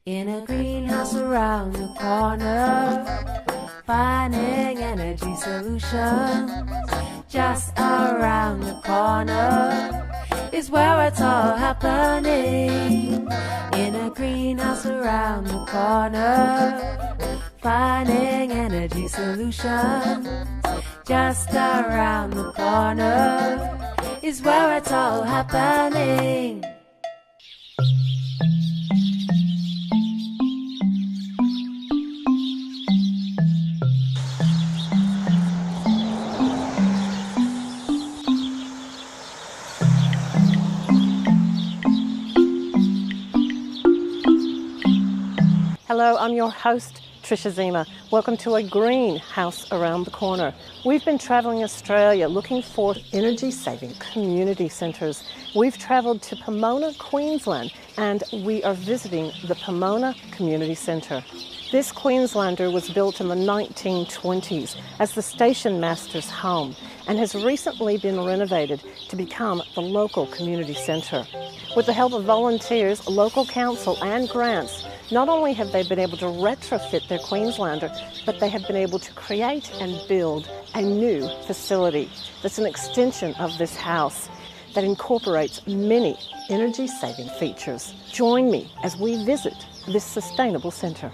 In a greenhouse around the corner, finding energy solutions. Just around the corner is where it's all happening. In a greenhouse around the corner, finding energy solutions. Just around the corner is where it's all happening. Hello, I'm your host, Tricia Zima. Welcome to a greenhouse around the corner. We've been travelling Australia looking for energy-saving community centres. We've travelled to Pomona, Queensland, and we are visiting the Pomona Community Centre. This Queenslander was built in the 1920s as the station master's home and has recently been renovated to become the local community centre. With the help of volunteers, local council and grants, not only have they been able to retrofit their Queenslander, but they have been able to create and build a new facility that's an extension of this house that incorporates many energy-saving features. Join me as we visit this sustainable centre.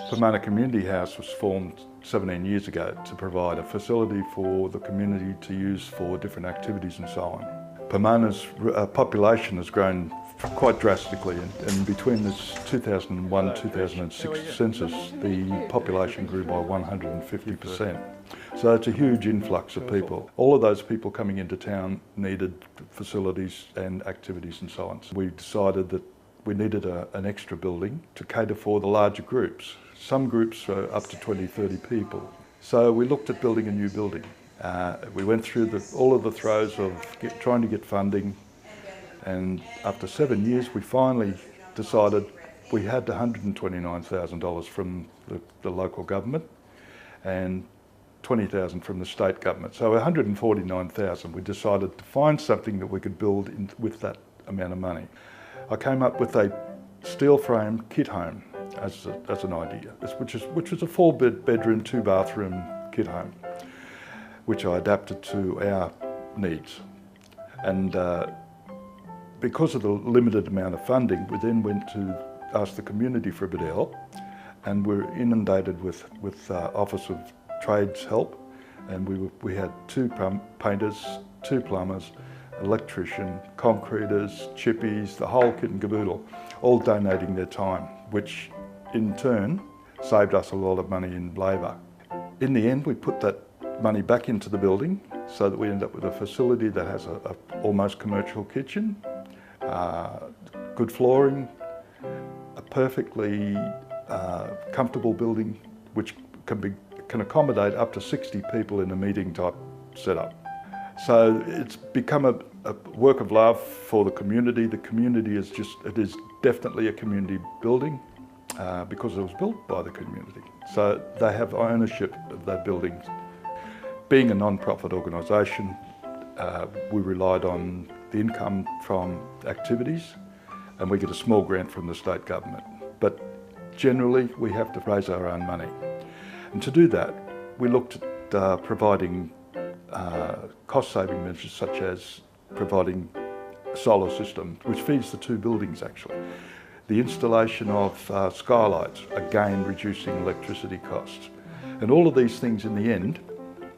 Pomona Community House was formed 17 years ago to provide a facility for the community to use for different activities and so on. Pomona's population has grown quite drastically, and between this 2001-2006 census, the population grew by 150%. So it's a huge influx of people. All of those people coming into town needed facilities and activities and so on. So we decided that we needed an extra building to cater for the larger groups. Some groups are up to 20, 30 people. So we looked at building a new building. We went through all of the throes of trying to get funding, and after 7 years we finally decided we had $129,000 from the local government and $20,000 from the state government. So $149,000, we decided to find something that we could build with that amount of money. I came up with a steel frame kit home as an idea, which was a 4-bedroom, 2-bathroom kit home, which I adapted to our needs. And because of the limited amount of funding, we then went to ask the community for a bit of help, and we're inundated with Office of Trades help, and we had 2 painters, 2 plumbers, electrician, concreters, chippies, the whole kit and caboodle, all donating their time, which in turn saved us a lot of money in labour. In the end, we put that money back into the building so that we end up with a facility that has a almost commercial kitchen, good flooring, a perfectly comfortable building which can accommodate up to 60 people in a meeting type setup. So it's become a work of love for the community. The community is definitely a community building because it was built by the community. So they have ownership of that building. Being a non-profit organisation, we relied on the income from activities, and we get a small grant from the state government. But generally, we have to raise our own money. And to do that, we looked at providing cost-saving measures, such as providing a solar system, which feeds the 2 buildings actually. The installation of skylights, again reducing electricity costs. And all of these things in the end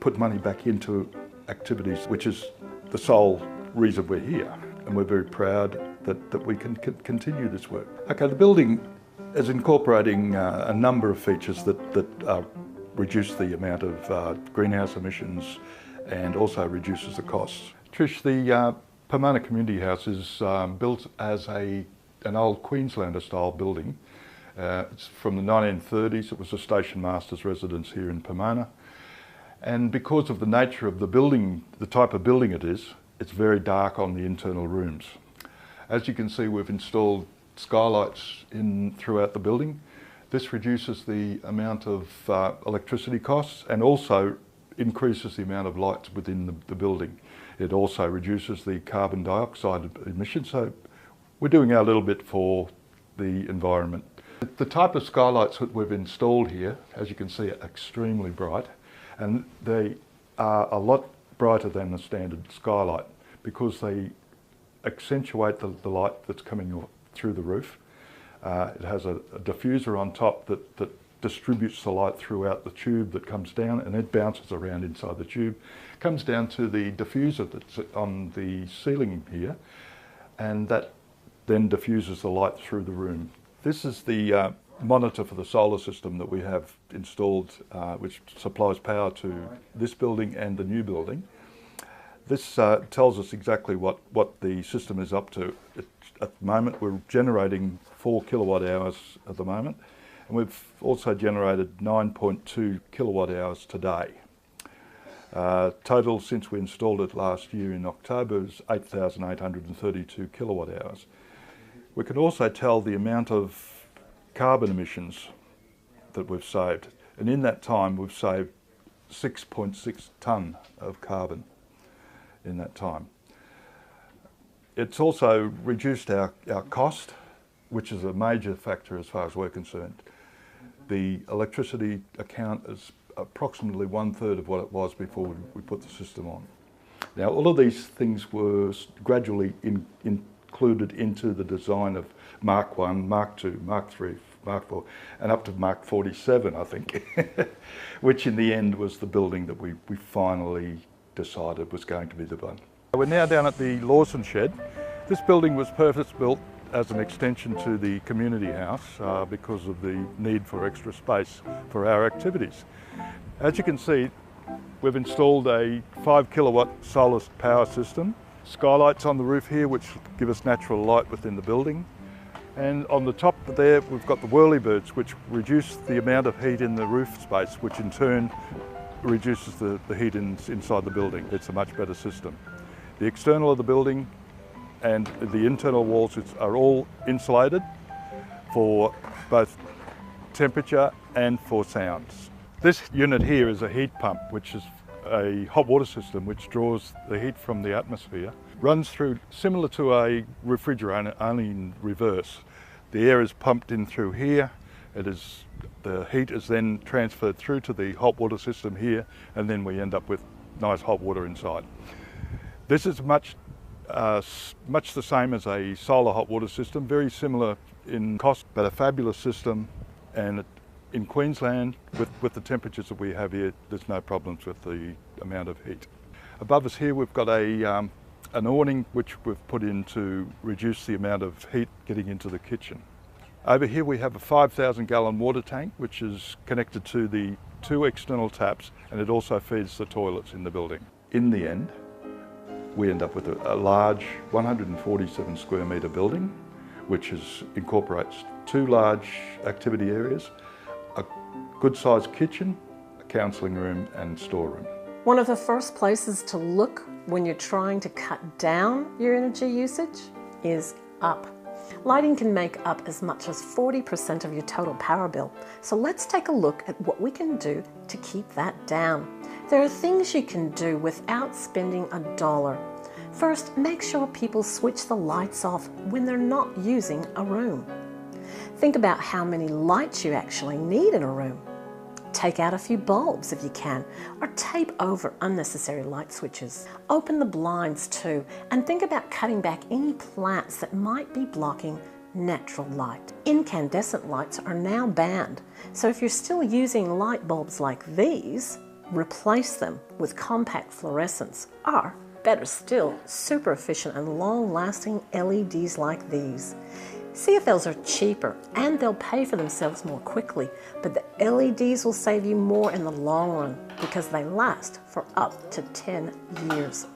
put money back into activities, which is the sole reason we're here. And we're very proud that we can continue this work. Okay, the building is incorporating a number of features that reduce the amount of greenhouse emissions and also reduces the costs. Trish, the Pomona Community House is built as an old Queenslander style building. It's from the 1930s. It was a station master's residence here in Pomona. And because of the nature of the building, the type of building it is, it's very dark on the internal rooms. As you can see, we've installed skylights throughout the building. This reduces the amount of electricity costs and also increases the amount of lights within the building. It also reduces the carbon dioxide emissions, so we're doing our little bit for the environment. The type of skylights that we've installed here, as you can see, are extremely bright, and they are a lot brighter than the standard skylight because they accentuate the light that's coming through the roof. It has a diffuser on top that distributes the light throughout the tube that comes down, and it bounces around inside the tube, comes down to the diffuser that's on the ceiling here, and that then diffuses the light through the room. This is the monitor for the solar system that we have installed, which supplies power to this building and the new building. This tells us exactly what the system is up to. At the moment we're generating 4 kilowatt hours at the moment, and we've also generated 9.2 kilowatt hours today. Total since we installed it last year in October is 8,832 kilowatt hours. We can also tell the amount of carbon emissions that we've saved, and in that time we've saved 6.6 tonne of carbon in that time. It's also reduced our cost, which is a major factor as far as we're concerned. The electricity account is approximately 1/3 of what it was before we put the system on. Now, all of these things were gradually included into the design of Mark 1, Mark 2, Mark 3, Mark 4, and up to Mark 47, I think, which in the end was the building that we finally decided was going to be the one. We're now down at the Lawson shed. This building was purpose-built as an extension to the community house because of the need for extra space for our activities. As you can see, we've installed a 5 kilowatt solar power system, skylights on the roof here which give us natural light within the building, and on the top there we've got the whirlybirds which reduce the amount of heat in the roof space, which in turn reduces the heat inside the building. It's a much better system. The external of the building and the internal walls are all insulated for both temperature and for sounds. This unit here is a heat pump, which is a hot water system which draws the heat from the atmosphere. Runs through similar to a refrigerator, only in reverse. The air is pumped in through here. The heat is then transferred through to the hot water system here, and then we end up with nice hot water inside. This is much the same as a solar hot water system, very similar in cost, but a fabulous system. And in Queensland, with the temperatures that we have here, there's no problems with the amount of heat. Above us here we've got an awning which we've put in to reduce the amount of heat getting into the kitchen. Over here we have a 5,000 gallon water tank which is connected to the 2 external taps, and it also feeds the toilets in the building. In the end, we end up with a large 147 square metre building which incorporates 2 large activity areas, a good sized kitchen, a counselling room and storeroom. One of the first places to look when you're trying to cut down your energy usage is up. Lighting can make up as much as 40% of your total power bill. So let's take a look at what we can do to keep that down. There are things you can do without spending $1. First, make sure people switch the lights off when they're not using a room. Think about how many lights you actually need in a room. Take out a few bulbs if you can, or tape over unnecessary light switches. Open the blinds too, and think about cutting back any plants that might be blocking natural light. Incandescent lights are now banned, so if you're still using light bulbs like these, replace them with compact fluorescents, or better still, super efficient and long-lasting LEDs like these. See if those are cheaper, and they'll pay for themselves more quickly, but the LEDs will save you more in the long run because they last for up to 10 years.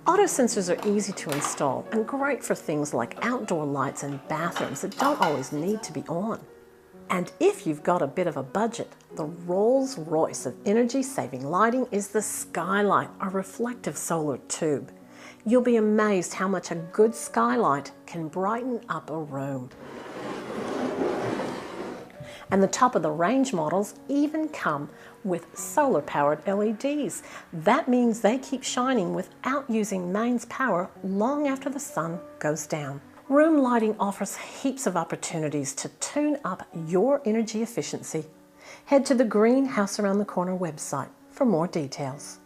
Auto sensors are easy to install and great for things like outdoor lights and bathrooms that don't always need to be on. And if you've got a bit of a budget, the Rolls-Royce of energy-saving lighting is the Skylight, a reflective solar tube. You'll be amazed how much a good skylight can brighten up a room. And the top of the range models even come with solar-powered LEDs. That means they keep shining without using mains power long after the sun goes down. Room lighting offers heaps of opportunities to tune up your energy efficiency. Head to the Greenhouse Around the Corner website for more details.